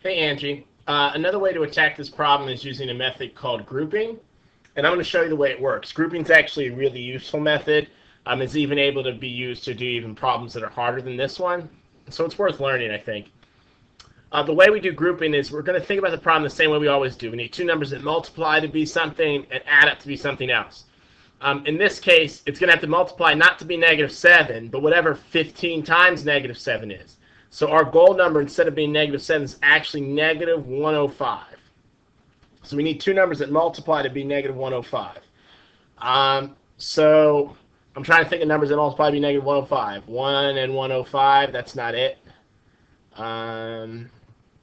Hey Angie, another way to attack this problem is using a method called grouping, and I'm going to show you the way it works. Grouping is actually a really useful method. It's even able to be used to do even problems that are harder than this one, so it's worth learning, I think. The way we do grouping is we're going to think about the problem the same way we always do. We need two numbers that multiply to be something and add up to be something else. In this case, it's going to have to multiply not to be -7, but whatever 15 times -7 is. So our goal number, instead of being -7, is actually -105. So we need two numbers that multiply to be -105. So I'm trying to think of numbers that multiply to be -105. 1 and 105, that's not it.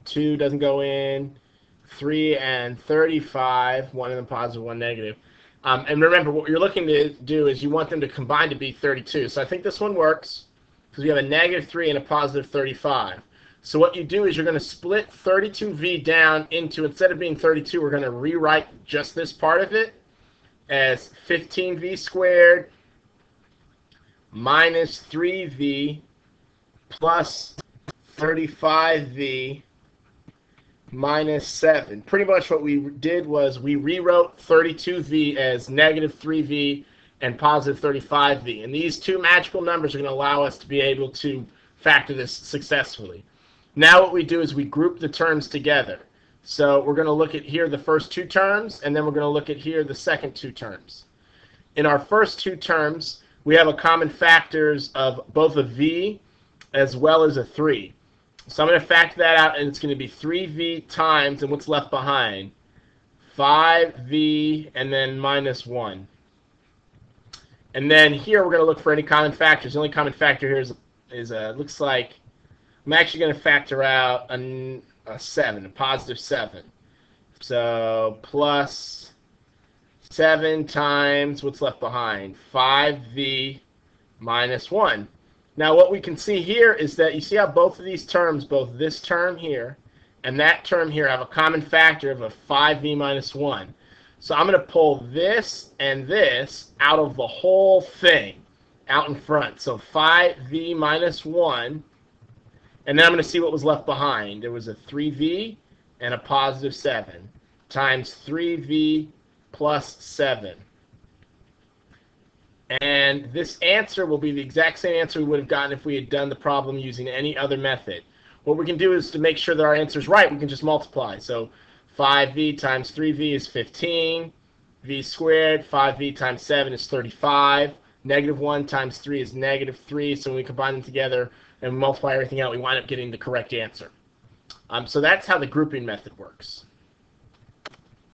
2 doesn't go in. 3 and 35, 1 in the positive, 1 negative. And remember, what you're looking to do is you want them to combine to be 32. So I think this one works because we have a -3 and a positive 35. So what you do is you're going to split 32v down into, instead of being 32, we're going to rewrite just this part of it as 15v squared minus 3v plus 35v minus 7. Pretty much what we did was we rewrote 32v as -3v and positive 35v. And these two magical numbers are going to allow us to be able to factor this successfully. Now what we do is we group the terms together. So we're going to look at here the first two terms, and then we're going to look at here the second two terms. In our first two terms, we have a common factors of both a v as well as a 3. So I'm going to factor that out, and it's going to be 3v times, and what's left behind? 5v, and then -1. And then here we're going to look for any common factors. The only common factor here is looks like I'm actually going to factor out a 7, a positive 7. So plus 7 times what's left behind? 5v minus 1. Now what we can see here is that you see how both of these terms, both this term here and that term here, have a common factor of a 5v minus 1. So I'm going to pull this and this out of the whole thing, out in front. So 5v minus 1, and then I'm going to see what was left behind. There was a 3v and a positive 7 times 3v plus 7. And this answer will be the exact same answer we would have gotten if we had done the problem using any other method. What we can do is, to make sure that our answer is right, we can just multiply. So 5v times 3v is 15. V squared, 5v times 7 is 35. -1 times 3 is -3. So when we combine them together and multiply everything out, we wind up getting the correct answer. So that's how the grouping method works.